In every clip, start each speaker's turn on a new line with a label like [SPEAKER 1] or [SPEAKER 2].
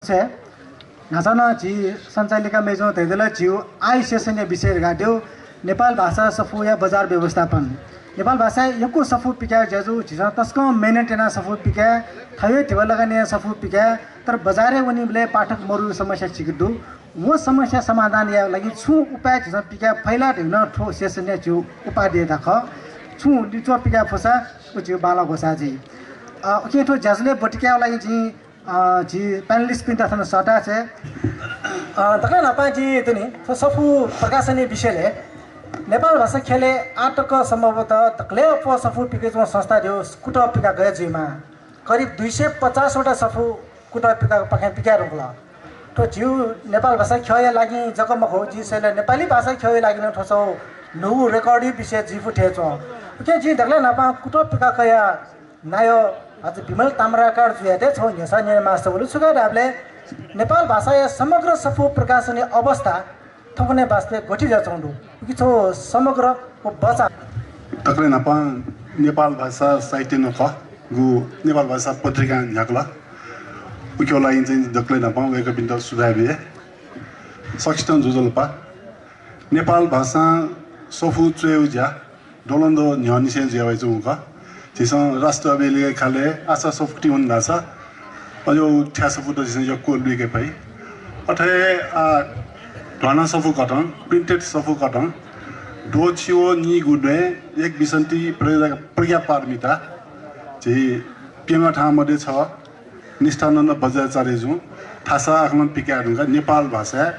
[SPEAKER 1] छे नाचना जी सञ्चालिका मेजो तैदला जिउ आई सेसन विषय गाड्यो नेपाल भाषा सफु या बजार व्यवस्थापन नेपाल भाषा यको सफु पिका जजु झिसा तस्क मेनेटेना सफु पिका थवे टेबल लगाने सफु पिका तर बजारे उनीले पाठक मरु समस्या चिकदु वो समस्या समाधान या लागि छु उपाय झिसा पिका फैला ढिन ठो सेसन जिउ उपाय दिए दाख छु लिचो पिका फसा जिउ बाला घोसा जी के ठो जजले बटिका लागि जी पैनलिस्ट पिन तथन सटा छे तकले नपा जी तनी तो सफु प्रकाशनी विषयले नेपाल भाषा खेले आटक सम्भवतः तकले प सफु पिकेजमा संस्था दियो कुटा पिका गए जिमा करिब 250 वटा सफु कुटा पिका पखे पिका रुला तो जिउ नेपाल भाषा खय लागि जकमक हो जी सेले नेपाली भाषा खय लागि न ठसौ नु रेकर्डिङ विषय जी फुटे छ के जी तकले नपा कुटा पिका कया नायो आज विमल ताम्राकार जुयाते छ नेसाने मास्टर सुगा डाबले नेपाल भाषा या समग्र सफु प्रकाशनी अवस्था थपने वास्ते गठि जाचौंडु कि छो समग्र बचा
[SPEAKER 2] तकले नपा नेपाल भाषा साहित्य नख गु नेपाल भाषा पत्रिका न्याकला उक्यो लागि चाहिँ दक्ले नपा वेक बिन्द सुधाबे सक्षितन जुजलपा नेपाल भाषा सफु चेउजा डोलन्दो न्यानिसे जेवाइ जुका जिस राष्ट्र बेले खाले आशा सफुटी हुन लासा अजो ठ्यास फुटो जिस यो कोलबी के पई अथे ढाना सफु कटन प्रिंटेड सफु कटन दो छिओ नि गुडे एक बिसन्ती प्रज्ञा पारमिता जे पेमा ठा मध्ये छ निष्ठानन्द बजाचार्य जु थासा आकलन पिकारुगा नेपाल भाषा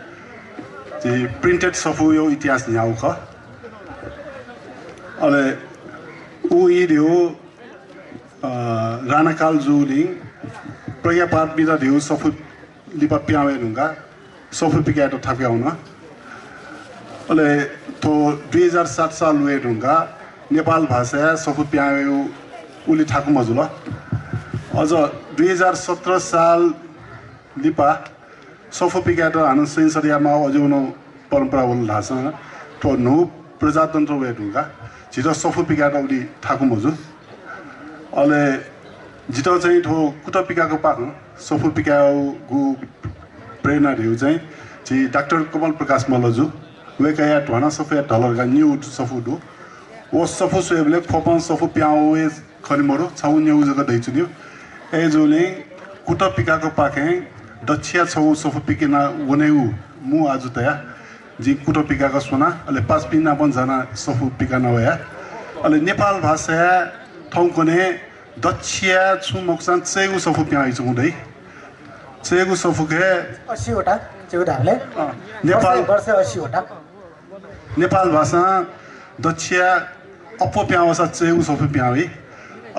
[SPEAKER 2] जे प्रिंटेड सफु यो इतिहास न्याउ ख अले उ इदियो राणाकाल जुलिङ प्रज्ञा पारमिता दिउ सफु लिपा प्यावे नुगा सफु पिकाटो थाप्याउन अले तो 2007 साल वे ढुङ्गा नेपाल भाषा सफु प्यायो उली ठाकु मजुल अझ 2017 साल लिपा सफु पिकाटो हान सेन्सरियामा अझौनो परम्परा उल ढास तो नो प्रजातन्त्र वे ढुङ्गा जितो सफु पिकाटो उली ठाकु मजु अले जितो चाहिँ ठो कुटा पिकाको पाक सफु पिकाउ गु प्रेरणा दिउ चाहिँ जी डाक्टर कमल प्रकाश मल्लजु वेकया ढाना सफे डलरका न्यू सफु दु ओ सफु सेबले खोपन सफु प्याउ खरिमरो छौ न्यू जगा दैचुन्यु ए जोले कुटा पिकाको पाके दक्षिया छौ सफु पिकेना वनेउ मु आजु तया जी कुटा पिकाको सोना अले पाँच पिना बन जना सफु पिकाना वया अले नेपाल भाषा ठौकने दक्षिया छु मोक्सान चेगु सफु प्याइ छुदै चेगु सफु के
[SPEAKER 1] 80 वटा चेउडाले
[SPEAKER 2] नेपाल
[SPEAKER 1] वर्ष 80 वटा
[SPEAKER 2] नेपाल भाषा दक्षिया अपो प्यावसा चेगु सफु प्याइ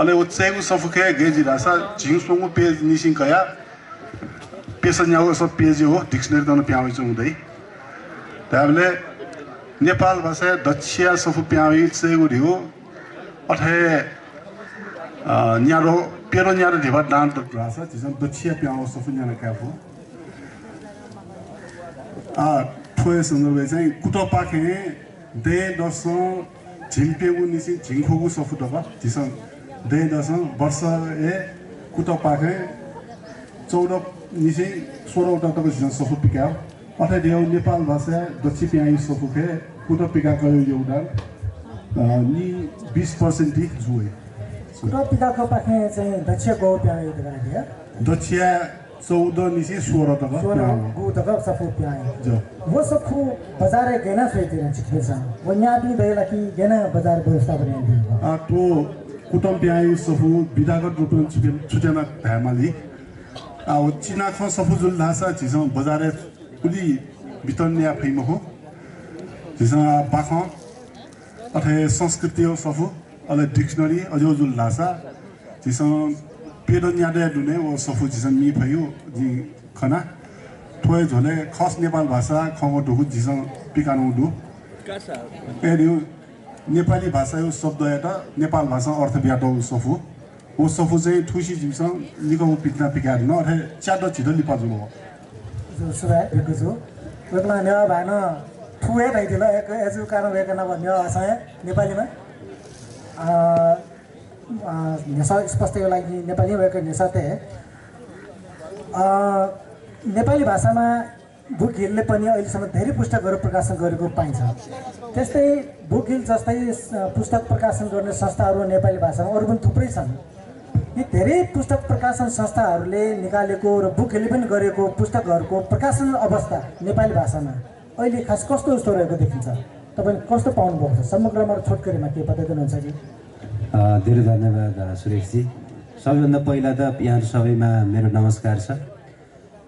[SPEAKER 2] अले ओ चेगु सफु के गेजी रासा झिङसोङु पेज निसिङ कया पेसन्याको सब पेज हो डिक्सनरी दन प्याइ छुदै ताबले नेपाल भाषा दक्षिया सफु प्याइ चेगु दियो अथे न्यारो पेरो न्यारो ढेबा दान त रासा जिसन दक्षिया प्याउ सफु न्याना काफु ठोए संदर्भ चाहिँ कुटो पाखे दे दस झिम्पेगु निसी झिङखोगु सफु टका जिसन दे दस वर्ष ए कुटो पाखे 14 निसी 16 वटा तक जिसन सफु पिकाउ अथे देउ नेपाल भाषा दक्षि प्याइ सफु के कुटो पिकाको योगदान नि 20% दि जुए
[SPEAKER 1] कुटा पिकाको पाखे चाहिँ दक्षिणको प्याइ दिया
[SPEAKER 2] दक्षिया 14 निसी 16 तक
[SPEAKER 1] गु तक सफु प्याइ जो वो सफु बाजार गेना फेतिर छिखेछ वन्या भी बेला कि गेना बाजार व्यवस्था बने
[SPEAKER 2] आ तो कुटम प्याइ सफु विधागत रूपमा छुटेना धामाली आ चिना ख सफु जुल धासा जिसम बाजार पुली बितन्या फैम हो जिसम बाख अथे संस्कृति सफु अले डिक्सनरी अजो जुल लासा जिसम पेडो न्याडे दुने ओ सफु जिसम मी भयो जि खना थोय झोले खस नेपाल भाषा खमो दुखु जिसम पिकानु दु एदिउ नेपाली भाषा यो शब्द एटा नेपाल भाषा अर्थ ब्याटो सफु ओ सफु चाहिँ ठुसी जिसम निको पिक्ना पिकाद न अथे च्याडो छिदो लिपा जुल हो
[SPEAKER 1] जो सुराएको जो वेकला नेवा भान ठुए भइदिला एक एजु कारण वेकना भन्यो आशा नेपालीमा नेसा स्पष्ट लागि नेपाली भएको नेसा ते नेपाली भाषामा बुक हिलले पनि अहिलेसम्म धेरै पुस्तकहरू प्रकाशन गरेको पाइन्छ। त्यस्तै बुक हिल जस्तै पुस्तक प्रकाशन गर्ने संस्थाहरू नेपाली भाषामा अरू पनि थुप्रै छन्। यी धेरै पुस्तक प्रकाशन संस्थाहरूले निकालेको र बुक हिलले पनि गरेको पुस्तकहरूको प्रकाशन अवस्था नेपाली भाषामा अहिले खास कस्तो जस्तो रहेको देखिन्छ? तपाईँले कस्तो पाउनुभएको छ? समग्रमा र छोटकरीमा के बताइदिनुहुन्छ कि?
[SPEAKER 3] धेरै धन्यवाद सुरेशजी। सबैभन्दा पहिला त यहाँहरू सबैमा मेरो नमस्कार छ।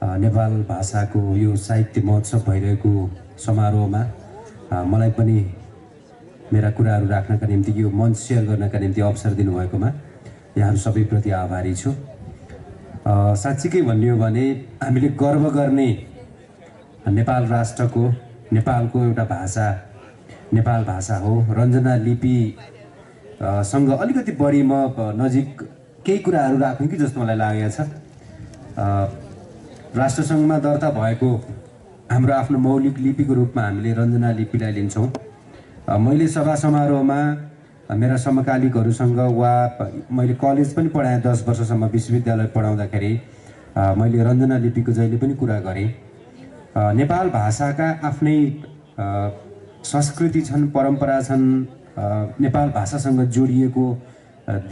[SPEAKER 3] नेपाल भाषाको यो साहित्य महोत्सव भइरहेको समारोहमा मलाई पनि मेरा कुराहरू राख्नका निम्ति यो मञ्च सेयर गर्नका निम्ति अवसर दिनुभएकोमा यहाँहरू सबैप्रति आभारी छु। साँच्चीकै भन्ने हो भने हामीले गर्व गर्ने नेपाल राष्ट्रको नेपालको एउटा भाषा नेपाल भाषा हो। रञ्जना लिपि सँग अलिकति बढी म नजिक केही कुराहरू राख्नु कि जस्तो मलाई लागेको छ। राष्ट्रसङ्घमा दर्ता भएको हाम्रो आफ्नो मौलिक लिपिको रूपमा हामीले रञ्जना लिपिलाई लिन्छौँ। मैले सभा समारोहमा मेरा समकालिकहरूसँग वा मैले कलेज पनि पढाएँ 10 वर्षसम्म विश्वविद्यालय पढाउँदाखेरि मैले रञ्जना लिपिको जहिले पनि कुरा गरेँ। नेपाल भाषाका आफ्नै संस्कृति छन्, परम्परा छन्। नेपाल भाषासँग जोडिएको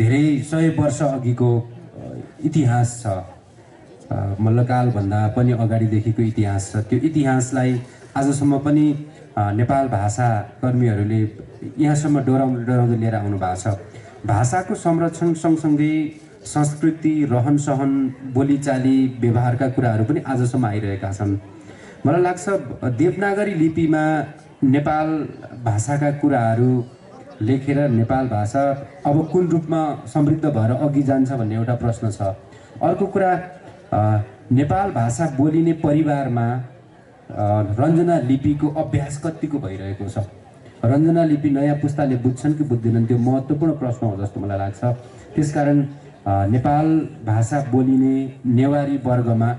[SPEAKER 3] धेरै 100 वर्ष अघिको इतिहास छ। मल्लकालभन्दा पनि अगाडिदेखिको इतिहास छ। त्यो इतिहासलाई आजसम्म पनि नेपाल भाषा कर्मीहरूले यहाँसम्म डोराउँदै लिएर आउनु भएको छ। भाषाको संरक्षण सँगसँगै संस्कृति, रहन सहन, बोलीचाली, व्यवहारका कुराहरू पनि आजसम्म आइरहेका छन्। मलाई लाग्छ देवनागरी लिपिमा नेपाल भाषाका कुराहरू लेखेर नेपाल भाषा अब कुन रूपमा समृद्ध भएर अघि जान्छ भन्ने एउटा प्रश्न छ। अर्को कुरा, नेपाल भाषा बोलिने परिवारमा रञ्जना लिपिको अभ्यास कतिको भइरहेको छ? रञ्जना लिपि नयाँ पुस्ताले बुझ्छन् कि बुझ्दैनन्? त्यो महत्त्वपूर्ण प्रश्न हो जस्तो मलाई लाग्छ। त्यसकारण नेपाल भाषा बोलिने नेवारी वर्गमा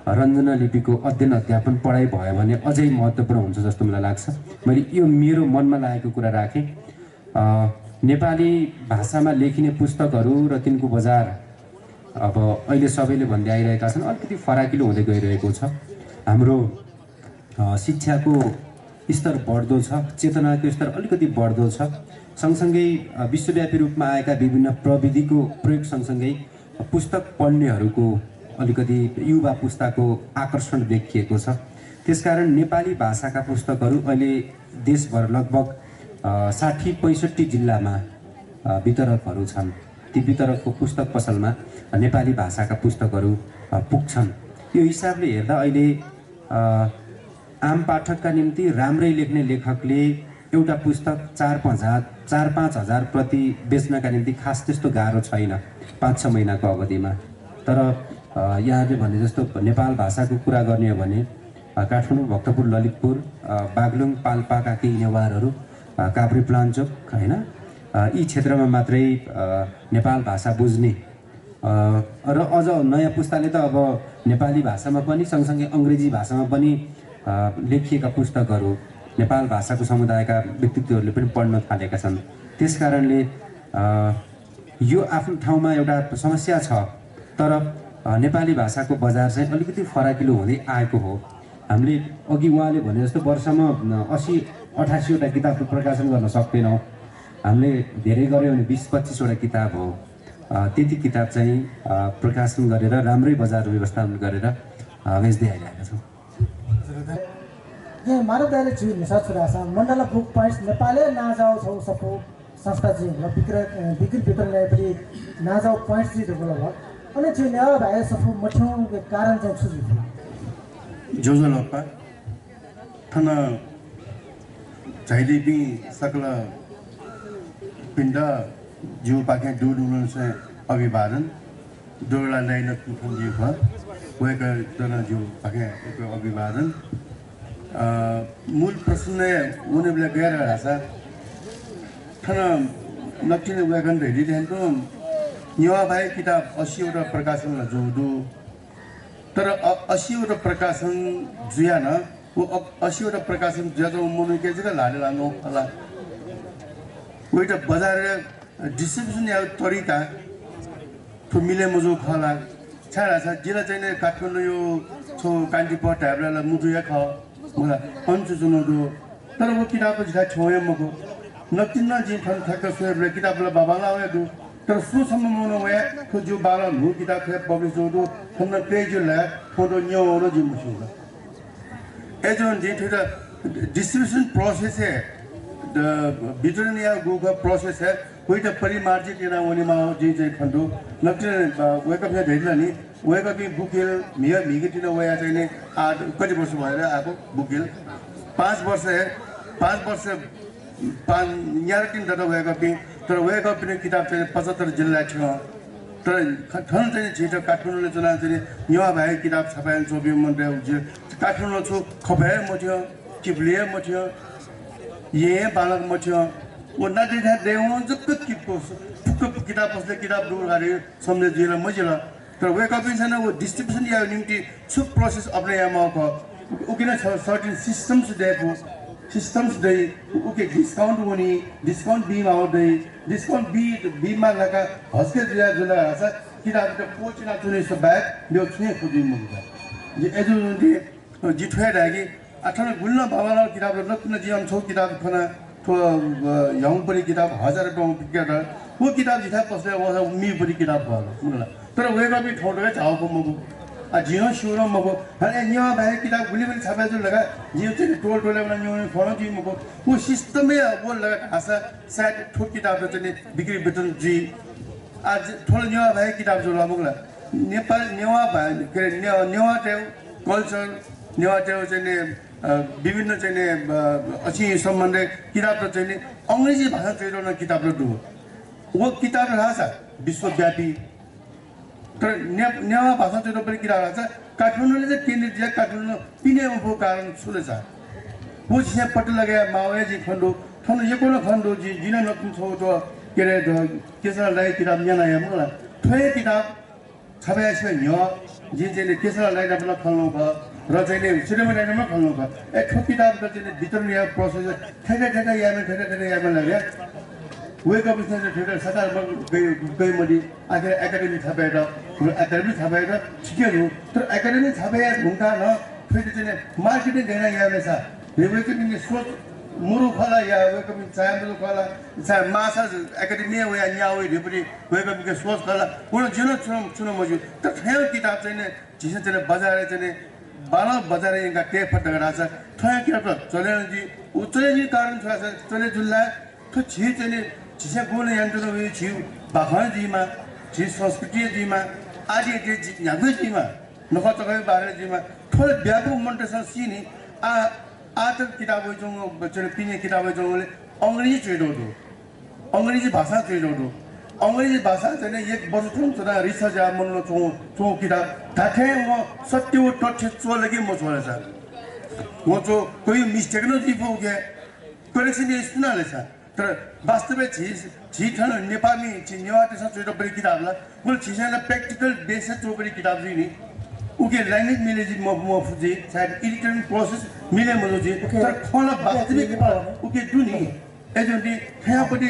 [SPEAKER 3] रञ्जना लिपिको अध्ययन अध्यापन पढाइ भयो भने अझै महत्त्वपूर्ण हुन्छ जस्तो मलाई लाग्छ। मैले यो मेरो मनमा लागेको कुरा राखेँ। नेपाली भाषामा लेखिने पुस्तकहरू र तिनको बजार अब अहिले सबैले भन्दै आइरहेका छन्, अलिकति फराकिलो हुँदै गइरहेको छ। हाम्रो शिक्षाको स्तर बढ्दो छ, चेतनाको स्तर अलिकति बढ्दो छ। सँगसँगै विश्वव्यापी रूपमा आएका विभिन्न प्रविधिको प्रयोग सँगसँगै पुस्तक पढ्नेहरूको अलिकति युवा पुस्ताको आकर्षण देखिएको छ। त्यसकारण नेपाली भाषाका पुस्तकहरू अहिले देशभर लगभग 60-65 जिल्लामा वितरकहरू छन्। ती वितरकको पुस्तक पसलमा नेपाली भाषाका पुस्तकहरू पुग्छन्। यो हिसाबले हेर्दा अहिले आम पाठकका निम्ति राम्रै लेख्ने लेखकले एउटा पुस्तक 4-5 हजार प्रति बेच्नका निम्ति खास त्यस्तो गाह्रो छैन 5-6 महिनाको अवधिमा। तर यहाँले भने जस्तो नेपाल भाषाको कुरा गर्ने हो भने काठमाडौँ, भक्तपुर, ललितपुर, बागलुङ, पाल्पाका केही नेवारहरू, काभ्रे, प्लान्चोक हैन, यी क्षेत्रमा मात्रै नेपाल भाषा बुझ्ने र अझ नयाँ पुस्ताले त अब नेपाली भाषामा पनि सँगसँगै अङ्ग्रेजी भाषामा पनि लेखिएका पुस्तकहरू नेपाल भाषाको समुदायका व्यक्तित्वहरूले पनि पढ्न थालेका छन्। त्यसकारणले यो आफ्नो ठाउँमा एउटा समस्या छ। तर नेपाली भाषाको बजार चाहिँ अलिकति फराकिलो हुँदै आएको हो। हामीले अघि उहाँले भने जस्तो वर्षमा 80-88 वटा किताब प्रकाशन गर्न सक्दैनौँ। हामीले धेरै गऱ्यौँ भने 20-25 वटा किताब हो। त्यति किताब चाहिँ प्रकाशन गरेर राम्रै बजार व्यवस्थापन गरेर बेच्दै आइरहेका छौँ।
[SPEAKER 1] यहाँ मानव दायले जी निसाद सुरासा मण्डला बुक पॉइंट्स नेपाले नाजाओ छौ सपो संस्था जी र बिक्री वितरण ल्याएपछि नाजाओ पॉइंट्स जी देख्नु भयो। अनि चाहिँ न्याय भए सफु मठ्यौँ कारण चाहिँ छु जी
[SPEAKER 4] जोजलप्पा थना झैलिबी सकला पिण्ड जिउ पाखे डुडुन से अभिवादन डोला लाइन पुथन जी भयो वेका जना जिउ पाखे अभिवादन। मूल प्रश्न उनीहरूले गएर भाषा थना नक्टिने व्याकरण भेटी देखेको नेवा भाइ किताब 80 वटा प्रकाशन जोडु। तर 80 वटा प्रकाशन जुयान वो 80 वटा प्रकाशन ज्यादा मुनु के चाहिँ लाले लानु होला वेटा बजार डिस्ट्रिब्युसन या तरिका तो मिले मजो खला 차라서 지라 전에 같은 저 간지버 답라라 무주야 가 뭐라 언주주노도 따로 기다고 지가 좋아해 먹고 넉진나 진 탄타커스에 기다불라 바발라we도 또 수선문은 왜그 주바라 무기다 그 법에서도 한번 빼줄래 포도녀로 좀 무슨가 애전 진짜 distribution process에 the bitterness Google process에 거기다 परिमार्जित이나 원이마 지제 컨도 넉진 웨이크업해 되려니 웨이크업이 부길 미어 미기티나 왜 하자니 아 거기 벌써 와야 하고 부길 5 वर्षे 5 न्यारकिन दादा वेगपी तर वेगपीने किताब चाहिँ 75 जिल्ला छ तर खन चाहिँ छिटो काठमाडौँले चला चाहिँ न्युवा भाइ किताब छपाइन सोबि मन्टे उजे काठमाडौँ छु खबे मथ्यो किप्लिए मथ्यो ये बालक मथ्यो वो नदिथा देवन जक किप किताब पसले किताब दूर गरे सम्झे जिला मजिला तर वेगपी छैन वो डिस्ट्रिब्युसन या निम्ति सब प्रोसेस अपने यामा को उकिन सर्टेन सिस्टम्स देखो systems day okay discount money discount beam out day discount b ma laka hoske dia jula asa kitab ta pochina chune so back yo chune khudi muga je edu ndi jithwe da gi athana gulna babala kitab lakna ji am chho kitab khana to yongpuri kitab 1000 bong pikada wo kitab jitha pasle wa mi puri kitab ba mula tara wega bi thoda chao ko mugu आ जियो शुरू मको हने न्यो भाई किताब गुली गुली छापे जो लगा जियो ते टोल टोल वाला न्यो फोन जी मको वो सिस्टम में वो लगा आसा साइड ठोक किताब त ने बिक्री बेतन जी आज थोल न्यो भाई किताब जो मगला नेपाल न्यो भाई के न्यो टे कल्चर न्यो टे चाहिँ विभिन्न चाहिँ अछि सम्बन्ध किताब त चाहिँ अंग्रेजी भाषा चाहिँ किताब र दु वो किताब रासा विश्वव्यापी तर नेवा भाषा चाहिँ पनि किरा छ काठमाडौँले चाहिँ केन्द्रित दिया काठमाडौँ पिने उफो कारण सुले छ वो चाहिँ पट लगाया मावे जी खण्डो थन यकोन खण्डो जी जिन नकुन छौ त केरे केसरा लाई किताब न्याना या मलाई थ्वे किताब छबया छ न्यो जी चाहिँ केसरा लाई न खल्नु भ र चाहिँ सिनेमा लाइनमा खल्नु भ ए ठो किताब त चाहिँ भित्र या प्रोसेस ठेका यामा लाग्या वेका बिजनेस थिएटर सकालमा गई मडी आखिर एकाडेमी छापेर ठिकै हो तर एकाडेमी छापेर हुँदा न फेरि चाहिँ मार्केटिङ गर्न यामे छ वेका सोच मुरु खला या वेका चायामुरु खला चाहे मासा एकाडेमी हो या न्याउ रेपरि वेका सोच खला उन जिनो चुनो मजु त ठ्याउ किताब चाहिँ जिस चाहिँ बजार चाहिँ बाला बजार यिनका टे फट गरा छ ठ्याउ किताब चले जी उच्चले जी कारण छ चले जुल्ला त छि चाहिँ जिसे गोले यंत्र में जीव बाहर जीमा जी संस्कृति जीमा आदि के यादव जीमा नखा तो कहीं बाहर जीमा थोड़े व्यापक मंटेशन सीनी आ तक किताबों जो बच्चों पीने किताबों जो अंग्रेजी ट्रेड हो अंग्रेजी भाषा ट्रेड हो अंग्रेजी भाषा जने एक वर्ष तो ना रिसर्च आ मन लो तो किताब ताकि वो सत्य वो तथ्य चो लगी मचोले सा वो जो कोई मिस्टेक न जी हो गया करेक्शन ये सुना ले सा तर वास्तवमा जी ठन नेपाली जिन्यावाटे छ जो पनि किताबला कुल छिसेला प्र्याक्टिकल बेसिस जो पनि किताब दिनी उके ल्याङ्ग्वेज मिले जी म फुजी सायद इडिटिङ प्रोसेस मिले म जी तर खला वास्तविक उके दुनी एजन्टी यहाँ पनि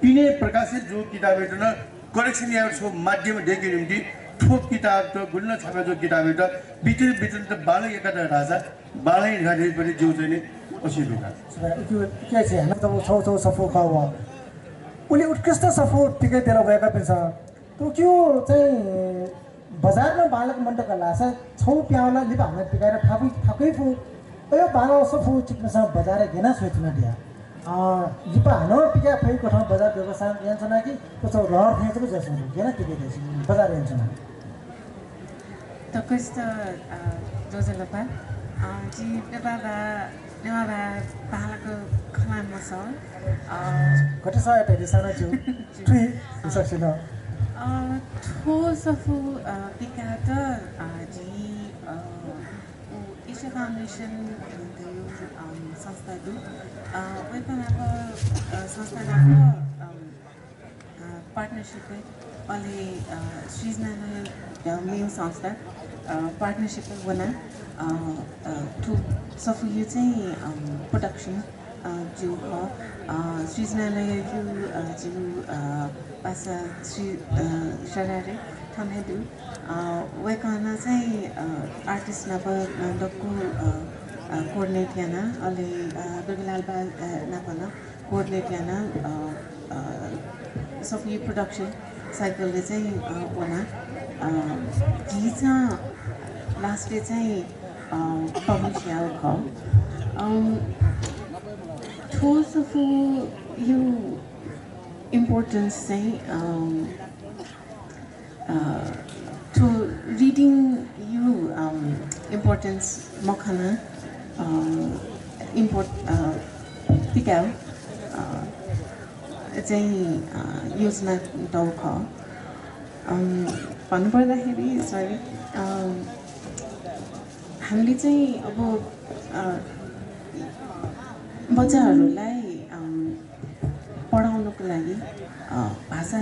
[SPEAKER 4] पिने प्रकाशित जो किताब हेर्न करेक्सन या सो माध्यम देखि निम्ति ठोक किताब त गुल्न छापा जो किताब हेर्न बिटर त बालै एकटा राजा बालै राजा पनि जो चाहिँ असी लुगा
[SPEAKER 1] के छ हैन त छौ सफो खावा उले उत्कृष्ट सफो टिकै तेरा भएका पिन्छ तो क्यों चाहिँ बजारमा बालक मण्डका लासा छौ प्याउला लिप हामीले टिकाएर थाकै फु यो बालो सफो चिक्नसा बजार घेना सोच्न दिया लिपा हानो पिका फै कोठा बजार व्यवसाय यान्छना कि तो छौ रहर फेंचको जसो घेना टिकै देसी बजार यान्छना
[SPEAKER 5] to questo Joseph Lapa जी बाबा नेवाबा पालाको खलानमा छ
[SPEAKER 1] कति सय त दिसाना छु थ्री सक्छिन
[SPEAKER 5] ठो सफु पिकाट जी इशा फाउन्डेसन संस्था दु वेपनाको संस्थाको पार्टनरशिप अहिले सृजना मेन संस्था पार्टनरशिप बना to सफु यो चाहिँ प्रोडक्सन जो हो सृजनालय जो जो पासा श्री शरारे खनेदु वेकना चाहिँ आर्टिस्ट नपडको कोर्डिनेट याना अलि दुर्गलाल बा नपना कोर्डिनेट याना सफी प्रोडक्सन साइकलले चाहिँ वना गीत लास्ट डे चाहिँ पब्लिश याउ ख ठोस फु यो importance चाहिँ to reading you importance मखना पिकाउ चाहिँ योजना टाउख भन्नुपर्दाखेरि सरी हामीले चाहिँ अब बच्चाहरूलाई पढाउनको लागि भाषा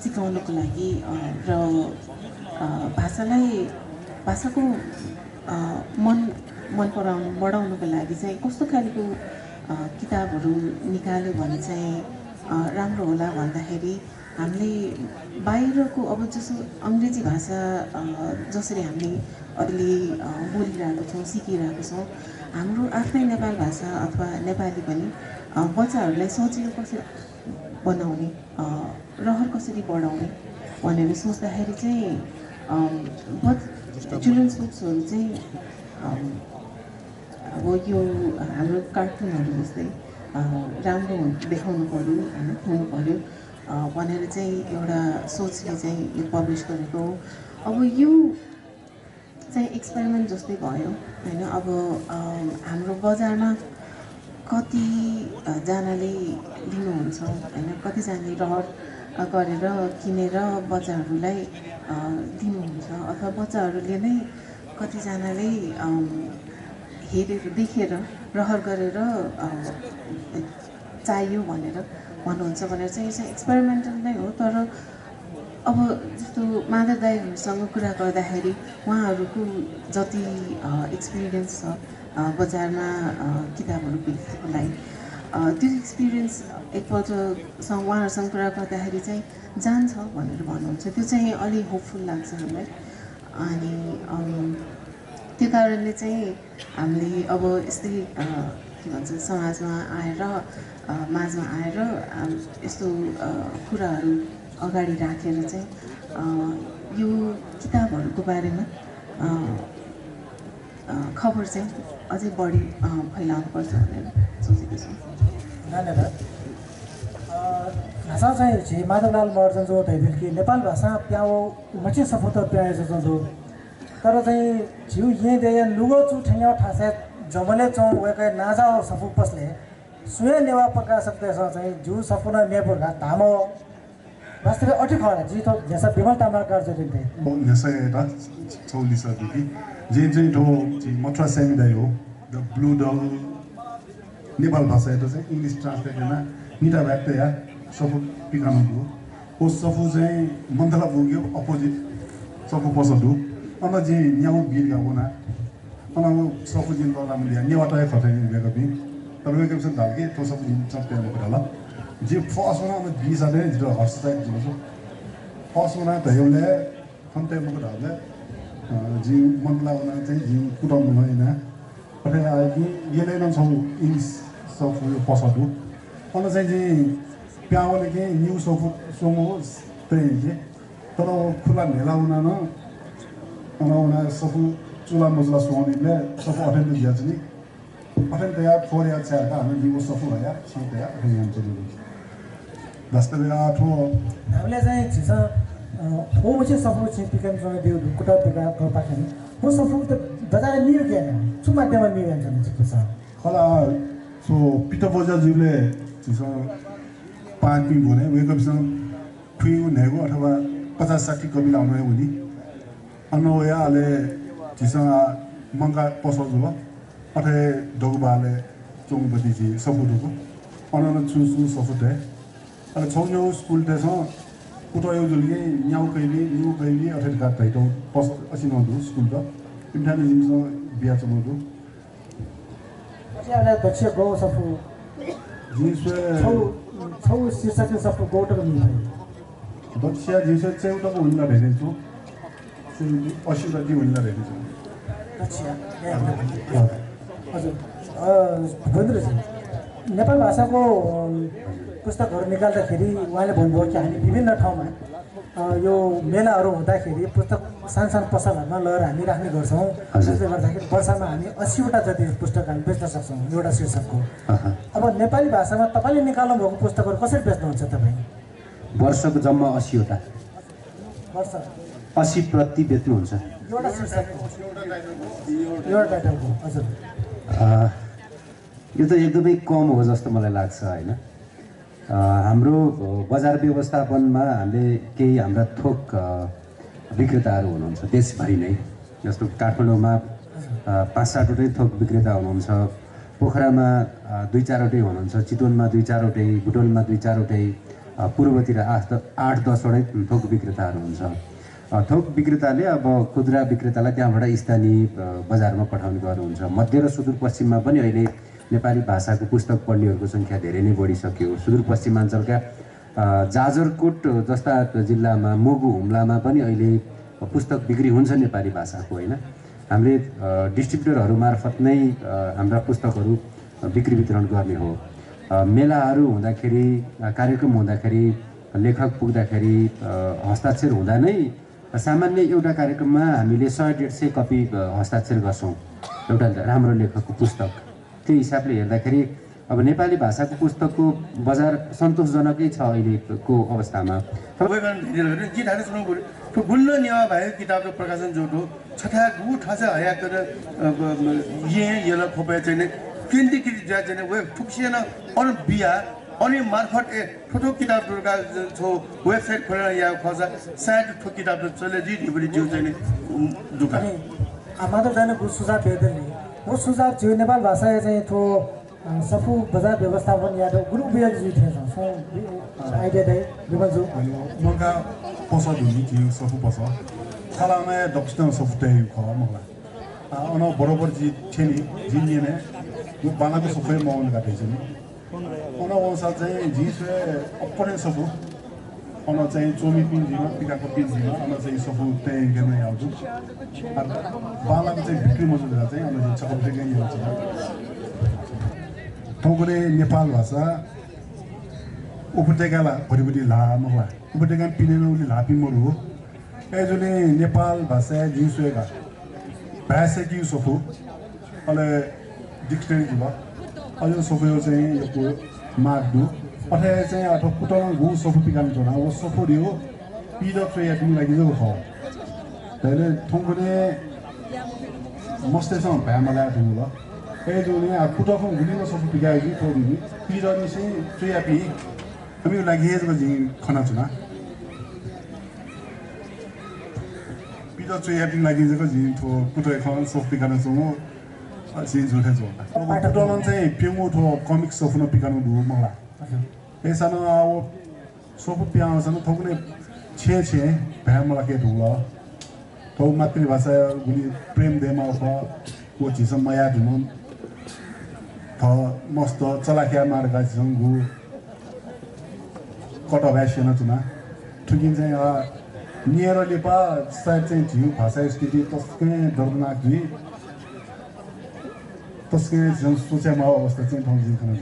[SPEAKER 5] सिकाउनको लागि र भाषाको मन बढाउनको लागि चाहिँ कस्तो खालको किताबहरू निकाल्यो भने चाहिँ राम्रो होला भन्दाखेरि हामीले बाहिरको अब जस्तो अङ्ग्रेजी भाषा जसरी हामीले अहिले बोलिरहेको छौँ सिकिरहेको छौँ हाम्रो आफ्नै नेपाल भाषा अथवा नेपाली पनि बच्चाहरूलाई सजिलो कसरी बनाउने रहर कसरी बढाउने भनेर सोच्दाखेरि चाहिँ चिल्ड्रेन्स बुक्सहरू चाहिँ अब यो हाम्रो कार्टुनहरू जस्तै राम्रो देखाउनु पऱ्यो होइन हुनु पऱ्यो भनेर चाहिँ एउटा सोचले चाहिँ यो पब्लिस गरेको हो। अब यो चाहिँ एक्सपेरिमेन्ट जस्तै भयो होइन। अब हाम्रो बजारमा कतिजनाले लिनुहुन्छ होइन, कतिजनाले रहर गरेर किनेर बच्चाहरूलाई दिनुहुन्छ अथवा बच्चाहरूले नै कतिजनाले हेरेर देखेर रहर गरेर चाहियो भनेर भन्नुहुन्छ भनेर चाहिँ यो चाहिँ एक्सपेरिमेन्टल नै हो। तर अब जस्तो माधव दाईहरूसँग कुरा गर्दाखेरि उहाँहरूको जति एक्सपिरियन्स छ बजारमा किताबहरू बेच्नुको लागि त्यो एक्सपिरियन्स एकपल्ट उहाँहरूसँग कुरा गर्दाखेरि चाहिँ जान्छ भनेर भन्नुहुन्छ। त्यो चाहिँ अलि होपफुल लाग्छ हामीलाई। अनि त्यो कारणले चाहिँ हामीले अब यस्तै के भन्छ समाजमा आएर माझमा आएर यस्तो कुराहरू अगाडि राखेर चाहिँ यो किताबहरूको बारेमा खबर चाहिँ अझै बढी फैलाउनुपर्छ भनेर सोचेको छु।
[SPEAKER 1] धन्यवाद। भाषा चाहिँ छि माधवलाल महर्जन जो धैदिल कि नेपाल भाषा प्याओ मचे सफुत प्याए जो तर चाहिँ झिउ यहीँ दे लुगो चु ठेंगा ठासे जमले चौ वेके नाजा सफु पसले स्वयं नेवा प्रकाशक देशा चाहिँ जु सफुना नेपुरका धामो वास्तविक अठी खडा जी तो जैसा विमल तामाकार जो दिन थे
[SPEAKER 2] वो नसे रा चौली सा दिखी जे जे तो जी मथुरा सेमिदाई हो द ब्लू डल नेपाल भाषा है तो से इंग्लिश ट्रांसलेट है ना नीटा बैठते यार सफु पिकानो दो वो सफु चाहिँ मंथला बोग्यो अपोजिट सफु पसदु अन जे न्याउ बिर का बोना अन सफु जिन तला मिलिया न्यावटा खटे बेको बि तर वेके सन धालके तो सफु जिन चप्पे न कुरा जे फर्स्ट वन अब 20 आले जो हर्ष चाहिँ जिलो फर्स्ट वन त हेउले खन्ते मको धाले जी मंथला वन चाहिँ जी कुटम नैना अरे आइ येले न छौ इंग्लिश सफु पसदु अन चाहिँ जी प्यावले के न्यू सफु सोमो त्यही जे तर खुला नेला हुना न उना सफु चुला मजला सोनिले सफु अटेन्ड दिया चाहिँ अटेन्ड या फोर या चार का हामी दिवो सफु भया सबै या अटेन्ड चाहिँ वास्तविक आठो
[SPEAKER 1] हामीले चाहिँ छिस हो चाहिँ सफु चाहिँ पिकन सँग दिउ कुटा पिका पाखन हो सफु त बजार नियो के छु माध्यममा नियो जान्छ छिस
[SPEAKER 2] खला सो पिता बजार जुले छिस पानी भने वेकअपसँग ठुइउ नेगो अथवा 50-60 कपी लाउने हुनी अनोयाले जिसँग मंगा पसल जुवा अथे डगबाले चोङबदी जी सफुदुको अनन चुसु सफुते अले छोन्यो स्कुल तेस पुटयो जुलगे न्याउ कैली अथे गात तैतो पस असिनो दु स्कुल द इन्टाने जिमस बिया चमदु
[SPEAKER 1] चाहिँ एउटा दक्ष गौ सफु
[SPEAKER 2] जिसले
[SPEAKER 1] छौ शीर्षक सफु गौटको नि
[SPEAKER 2] दक्ष जिस चाहिँ एउटा हुन्न भेटेछु 80 जति हुँदैन रहेछ
[SPEAKER 1] अच्छा हजुर भूपेन्द्रजी नेपाल भाषाको पुस्तकहरू निकाल्दाखेरि उहाँले भन्नुभयो कि हामी विभिन्न ठाउँमा यो मेलाहरू हुँदाखेरि पुस्तक सानो सानो पसलहरूमा लगेर हामी राख्ने गर्छौँ त्यसले गर्दाखेरि वर्षमा हामी 80वटा जति पुस्तक हामी बेच्न सक्छौँ एउटा शीर्षकको अब नेपाली भाषामा तपाईँले निकाल्नु भएको पुस्तकहरू कसरी बेच्नुहुन्छ तपाईँ
[SPEAKER 3] वर्षको जम्मा 80वटा
[SPEAKER 1] वर्ष
[SPEAKER 3] 80 प्रति बेच्नुहुन्छ
[SPEAKER 1] एउटा शीर्षकको एउटा टाइटलको हजुर
[SPEAKER 3] यो त एकदमै कम हो जस्तो मलाई लाग्छ होइन हाम्रो बजार व्यवस्थापनमा हामीले केही हाम्रा थोक विक्रेताहरू हुनुहुन्छ देशभरि नै जस्तो काठमाडौँमा 5-7वटै थोक विक्रेता हुनुहुन्छ पोखरामा 2-4वटै हुनुहुन्छ चितवनमा 2-4वटै बुटोलमा 2-4वटै पूर्वतिर 8-10वटै थोक विक्रेताहरू हुन्छ थोक विक्रेताले अब खुद्रा विक्रेतालाई त्यहाँबाट स्थानीय बजारमा पठाउने गर्नुहुन्छ मध्य र सुदूरपश्चिममा पनि अहिले नेपाली भाषाको पुस्तक पढ्नेहरूको सङ्ख्या धेरै नै बढिसक्यो सुदूरपश्चिमाञ्चलका जाजरकोट जस्ता जिल्लामा मुगु हुम्लामा पनि अहिले पुस्तक बिक्री हुन्छ नेपाली भाषाको होइन हामीले डिस्ट्रिब्युटरहरू मार्फत नै हाम्रा पुस्तकहरू बिक्री वितरण गर्ने हो मेलाहरू हुँदाखेरि कार्यक्रम हुँदाखेरि लेखक पुग्दाखेरि हस्ताक्षर हुँदा नै सामान्य एउटा कार्यक्रममा हामीले 100-150 कपी हस्ताक्षर गर्छौँ एउटा राम्रो लेखकको पुस्तक त्यो हिसाबले हेर्दाखेरि अब नेपाली भाषाको पुस्तकको बजार सन्तोषजनकै छ अहिलेको अवस्थामा
[SPEAKER 4] गुल्ल नेवा भएको किताबको प्रकाशन जोडो छठा गु ठसा हया कर ये खोपे चाहिँ केन्द्रीकृत चाहिँ वेब ठुक्सिएन अन बिया अनि मार्फत ठुलो किताबहरूका छो वेबसाइट खोलेर या खोजा सायद ठुलो किताबहरू चले जिबडी जिउ चाहिँ दुकान
[SPEAKER 1] मात्र जाने सुझाव बेदन वो सुझाव जो नेपाल भाषा चाहिँ थो सफु बजार व्यवस्थापन या ग्रुप बिया जो थे सो आइडिया दे बिमजु
[SPEAKER 2] मका पसा दुनी जिउ सफु पसा खालामा दक्षिण सफुटे ख मला अन बरोबर जी छेनी जिन्ने ने यो बानाको सफै माउन गाथे छ नि अन वसा चाहिँ जिसे अपने सफु अन चाहिँ चोमी पिन जिमा पिकाको पिन जिमा अन चाहिँ सफु ते गेमै आउँछु बानाको चाहिँ बिक्री मजु गरेर चाहिँ अन चकपटे गइ हुन्छ थोगरे नेपाल भाषा उपत्यकाला भरिभरि ला मला उपत्यका पिनेनौली लापि मरु हो एजुले नेपाल भाषा जिसुएगा भाषा कि सफु अले डिक्सनरी जिमा अझ सफु चाहिँ यो माग्दु अथे चाहिँ अथवा कुटन गु सफु पिकान जोना वो सफु दियो पिद फ्रेया तिमी लागि जो हो तैले थोगरे मस्तेसँग भ्यामला दिनु एजुले कुटन गुलिनो सफु पिकाइ थोगि पिदनि चाहिँ फ्रेया पि हामी लागि हेजको जि खना छुना पिदा चाहिँ यापिङ लागि जको जि थो कुटो खन सफ पिकान सुमो जि जुथे जो कुटोलन चाहिँ पिमु थो कमिक सफुनो पिकान दु मला एसन आव सफु पियाउ सन थोगले छे भ्या मला के दुला थो मातृभाषा गुली प्रेम देमा फ को जिसम माया दुन थ मस्त चलाख्या मार्गा जंगु कट भ्यासिएन चुना ठुकिन चाहिँ नियर लेपा सायद चाहिँ झिउ भाषा स्थिति तस्कै दर्दनाक हुई तस्कै सोच्यामा अवस्था चाहिँ ठाउँ जिउ खान